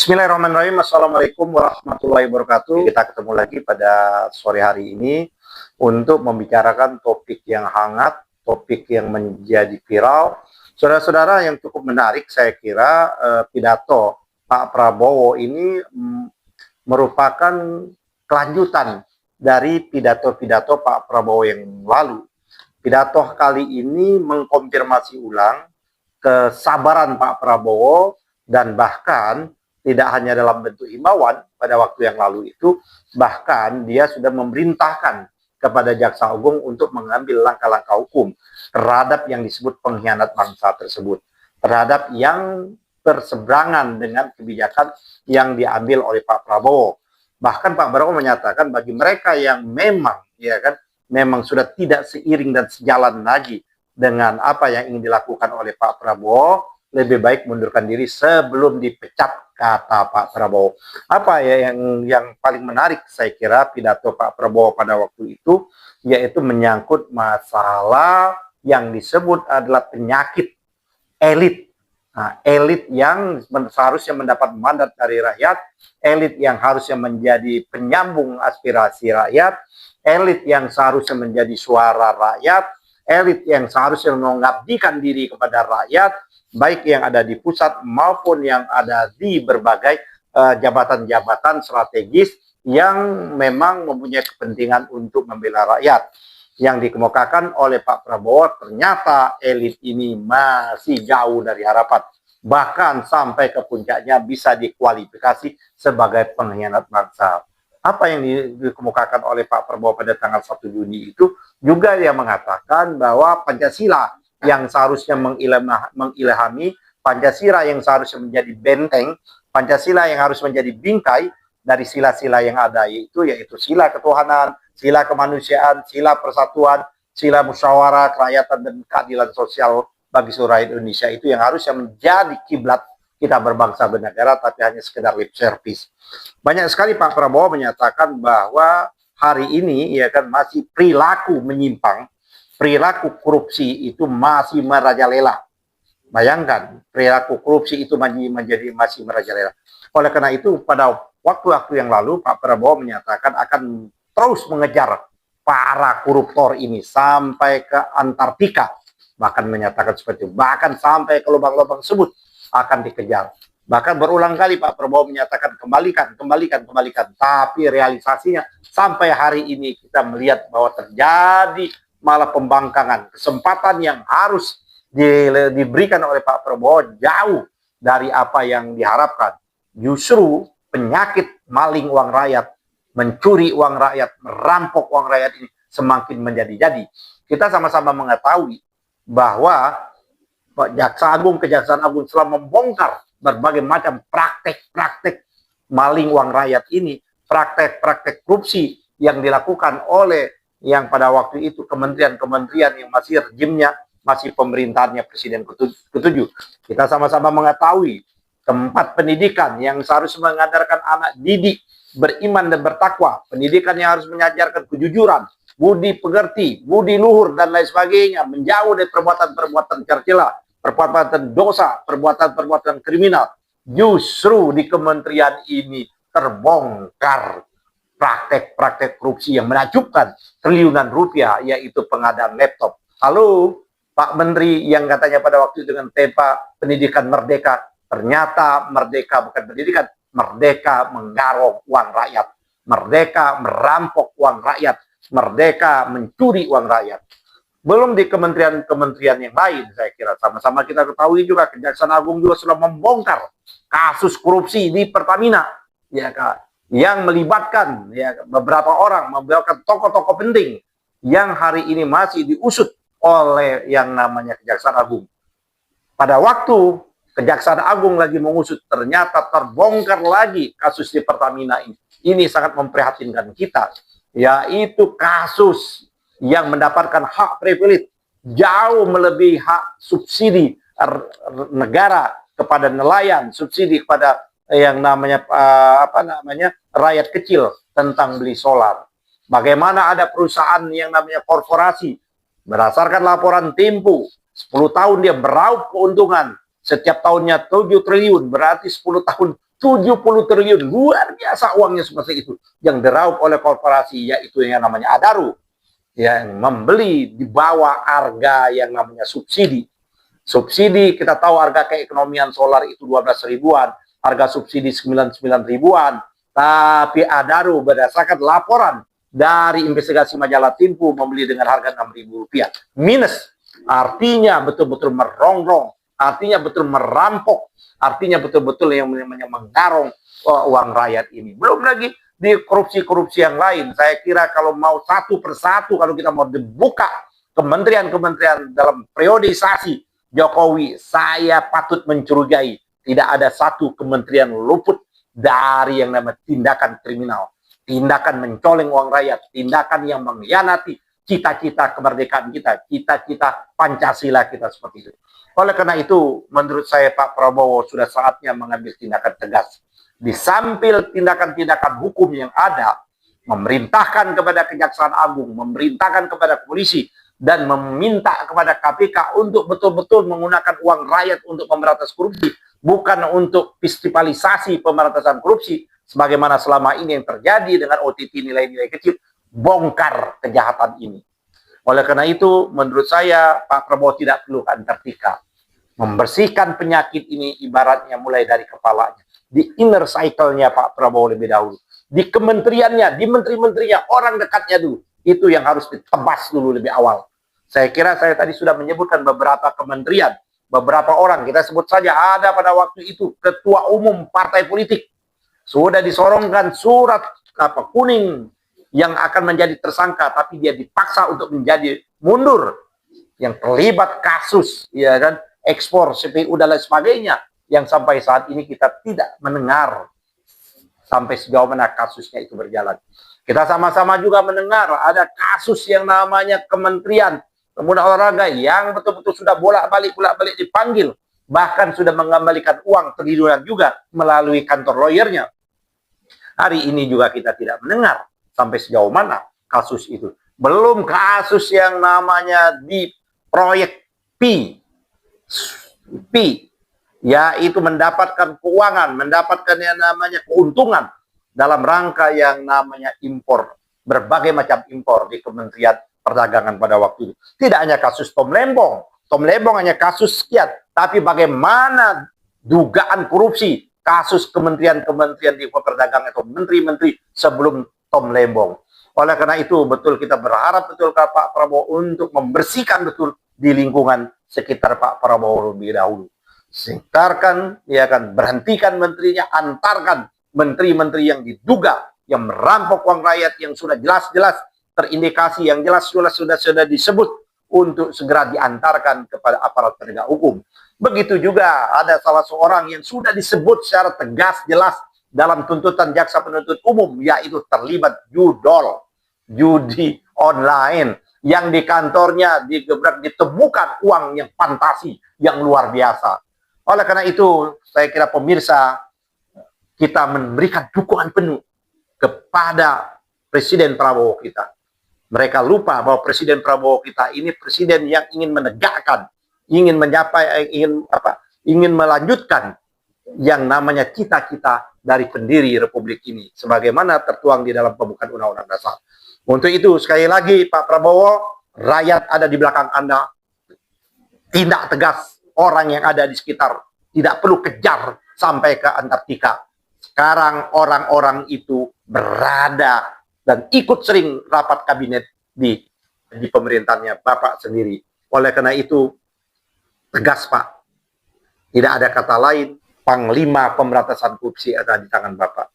Bismillahirrahmanirrahim. Assalamualaikum warahmatullahi wabarakatuh. Kita ketemu lagi pada sore hari ini untuk membicarakan topik yang hangat, topik yang menjadi viral. Saudara-saudara, yang cukup menarik saya kira pidato Pak Prabowo ini merupakan kelanjutan dari pidato-pidato Pak Prabowo yang lalu. Pidato kali ini mengkonfirmasi ulang kesabaran Pak Prabowo dan bahkan tidak hanya dalam bentuk himbauan pada waktu yang lalu itu, bahkan dia sudah memerintahkan kepada Jaksa Agung untuk mengambil langkah-langkah hukum terhadap yang disebut pengkhianat bangsa tersebut, terhadap yang berseberangan dengan kebijakan yang diambil oleh Pak Prabowo. Bahkan Pak Prabowo menyatakan bagi mereka yang memang sudah tidak seiring dan sejalan lagi dengan apa yang ingin dilakukan oleh Pak Prabowo, lebih baik mundurkan diri sebelum dipecat, kata Pak Prabowo. Apa ya yang paling menarik saya kira pidato Pak Prabowo pada waktu itu, yaitu menyangkut masalah yang disebut adalah penyakit elit. Nah, elit yang seharusnya mendapat mandat dari rakyat, elit yang harusnya menjadi penyambung aspirasi rakyat, elit yang seharusnya menjadi suara rakyat, elit yang seharusnya mengabdikan diri kepada rakyat, baik yang ada di pusat maupun yang ada di berbagai jabatan-jabatan strategis yang memang mempunyai kepentingan untuk membela rakyat. Yang dikemukakan oleh Pak Prabowo, ternyata elit ini masih jauh dari harapan. Bahkan sampai ke puncaknya bisa dikualifikasi sebagai pengkhianat bangsa. Apa yang dikemukakan oleh Pak Prabowo pada tanggal 1 Juni itu juga yang mengatakan bahwa Pancasila yang seharusnya mengilhami, Pancasila yang seharusnya menjadi benteng, Pancasila yang harus menjadi bingkai dari sila-sila yang ada, yaitu sila ketuhanan, sila kemanusiaan, sila persatuan, sila musyawarah, kerakyatan, dan keadilan sosial bagi seluruh rakyat Indonesia, itu yang harusnya menjadi kiblat kita berbangsa bernegara, tapi hanya sekedar lip service. Banyak sekali Pak Prabowo menyatakan bahwa hari ini masih perilaku menyimpang, perilaku korupsi itu masih merajalela. Bayangkan, perilaku korupsi itu masih merajalela. Oleh karena itu, pada waktu-waktu yang lalu, Pak Prabowo menyatakan akan terus mengejar para koruptor ini sampai ke Antartika. Bahkan menyatakan seperti itu. Bahkan sampai ke lubang-lubang tersebut akan dikejar. Bahkan berulang kali Pak Prabowo menyatakan kembalikan. Tapi realisasinya sampai hari ini kita melihat bahwa terjadi malah pembangkangan. Kesempatan yang harus diberikan oleh Pak Prabowo jauh dari apa yang diharapkan. Justru penyakit maling uang rakyat, mencuri uang rakyat, merampok uang rakyat ini semakin menjadi-jadi. Kita sama-sama mengetahui bahwa Kejaksaan Agung telah membongkar berbagai macam praktek-praktek maling uang rakyat ini, praktek-praktek korupsi yang dilakukan oleh yang pada waktu itu kementerian-kementerian yang masih rejimnya, masih pemerintahannya Presiden ke-7. Kita sama-sama mengetahui tempat pendidikan yang seharusnya mengajarkan anak didik beriman dan bertakwa, pendidikan yang harus mengajarkan kejujuran, budi pekerti, budi luhur, dan lain sebagainya, menjauh dari perbuatan-perbuatan tercela, perbuatan dosa, perbuatan-perbuatan kriminal. Justru di kementerian ini terbongkar praktek-praktek korupsi yang menakjubkan triliunan rupiah, yaitu pengadaan laptop. Halo, Pak Menteri yang katanya pada waktu itu dengan tema pendidikan merdeka, ternyata merdeka bukan pendidikan, merdeka menggarong uang rakyat, merdeka merampok uang rakyat, merdeka mencuri uang rakyat. Belum di kementerian-kementerian yang lain, saya kira sama-sama kita ketahui juga Kejaksaan Agung juga sudah membongkar kasus korupsi di Pertamina, yang melibatkan beberapa orang, membawakan tokoh-tokoh penting yang hari ini masih diusut oleh yang namanya Kejaksaan Agung. Pada waktu Kejaksaan Agung lagi mengusut, ternyata terbongkar lagi kasus di Pertamina ini. Ini sangat memprihatinkan kita, yaitu kasus yang mendapatkan hak privilege jauh melebihi hak subsidi negara kepada nelayan, subsidi kepada yang namanya rakyat kecil tentang beli solar. Bagaimana ada perusahaan yang namanya korporasi, berdasarkan laporan Tempo, 10 tahun dia meraup keuntungan, setiap tahunnya 7 triliun, berarti 10 tahun 70 triliun, luar biasa uangnya seperti itu, yang diraup oleh korporasi, yaitu yang namanya Adaro, yang membeli di bawah harga yang namanya subsidi. Subsidi, kita tahu harga keekonomian solar itu 12 ribuan, harga subsidi 99 ribuan, tapi Adaro berdasarkan laporan dari investigasi majalah Tempo membeli dengan harga Rp6.000 minus, artinya betul-betul merongrong, artinya betul merampok, artinya betul-betul yang menggarong uang rakyat ini. Belum lagi di korupsi-korupsi yang lain. Saya kira kalau mau satu persatu, kalau kita mau dibuka kementerian-kementerian dalam periodisasi Jokowi, saya patut mencurigai tidak ada satu kementerian luput dari yang namanya tindakan kriminal, tindakan mencoleng uang rakyat, tindakan yang mengkhianati cita-cita kemerdekaan kita, cita-cita Pancasila kita seperti itu. Oleh karena itu, menurut saya Pak Prabowo sudah saatnya mengambil tindakan tegas. Di samping tindakan-tindakan hukum yang ada, memerintahkan kepada Kejaksaan Agung, memerintahkan kepada polisi, dan meminta kepada KPK untuk betul-betul menggunakan uang rakyat untuk memberantas korupsi, bukan untuk festivalisasi pemberantasan korupsi, sebagaimana selama ini yang terjadi dengan OTT nilai-nilai kecil, bongkar kejahatan ini. Oleh karena itu, menurut saya, Pak Prabowo tidak perlu Antartika. Membersihkan penyakit ini ibaratnya mulai dari kepalanya. Di inner cycle-nya Pak Prabowo lebih dahulu. Di kementeriannya, di menteri-menterinya, orang dekatnya dulu. Itu yang harus ditebas dulu lebih awal. Saya kira saya tadi sudah menyebutkan beberapa kementerian, beberapa orang. Kita sebut saja ada pada waktu itu ketua umum partai politik. Sudah disorongkan surat kuning yang akan menjadi tersangka, tapi dia dipaksa untuk menjadi mundur, yang terlibat kasus, ya kan, ekspor CPU dan lain sebagainya, yang sampai saat ini kita tidak mendengar sampai sejauh mana kasusnya itu berjalan. Kita sama-sama juga mendengar ada kasus yang namanya Kementerian Pemuda Olahraga yang betul-betul sudah bolak-balik dipanggil, bahkan sudah mengembalikan uang triliunan juga melalui kantor lawyernya. Hari ini juga kita tidak mendengar sampai sejauh mana kasus itu. Belum kasus yang namanya di proyek P, yaitu mendapatkan keuangan, mendapatkan yang namanya keuntungan dalam rangka yang namanya impor, berbagai macam impor di Kementerian Perdagangan pada waktu itu. Tidak hanya kasus Tom Lembong hanya kasus sekian, tapi bagaimana dugaan korupsi, kasus kementerian-kementerian di perdagangan atau menteri-menteri sebelum Tom Lembong. Oleh karena itu, betul kita berharap betul Pak Prabowo untuk membersihkan betul di lingkungan sekitar Pak Prabowo lebih dahulu. Sekitarkan, ya kan, berhentikan menterinya, antarkan menteri-menteri yang diduga yang merampok uang rakyat yang sudah jelas-jelas terindikasi, yang jelas sudah disebut untuk segera diantarkan kepada aparat penegak hukum. Begitu juga ada salah seorang yang sudah disebut secara tegas jelas dalam tuntutan jaksa penuntut umum, yaitu terlibat judi online, yang di kantornya digebrak ditemukan uang yang fantasi, yang luar biasa. Oleh karena itu, saya kira pemirsa, kita memberikan dukungan penuh kepada Presiden Prabowo kita. Mereka lupa bahwa Presiden Prabowo kita ini presiden yang ingin menegakkan, ingin melanjutkan yang namanya cita-cita dari pendiri Republik ini, sebagaimana tertuang di dalam pembukaan Undang-Undang Dasar. Untuk itu, sekali lagi Pak Prabowo, rakyat ada di belakang Anda. Tindak tegas orang yang ada di sekitar, tidak perlu kejar sampai ke Antartika. Sekarang orang-orang itu berada dan ikut sering rapat kabinet di pemerintahannya Bapak sendiri. Oleh karena itu, tegas Pak. Tidak ada kata lain, Panglima Pemberantasan Korupsi ada di tangan Bapak.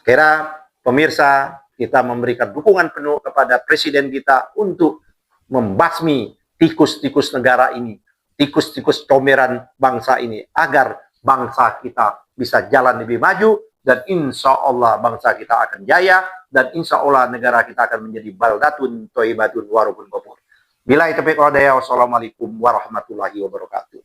Kira pemirsa, kita memberikan dukungan penuh kepada Presiden kita untuk membasmi tikus-tikus negara ini, tikus-tikus comberan bangsa ini, agar bangsa kita bisa jalan lebih maju, dan insya Allah bangsa kita akan jaya, dan insya Allah negara kita akan menjadi baldatun, toibatun, warubun gopur. Billahi taufiq wal hidayah. Wassalamualaikum warahmatullahi wabarakatuh.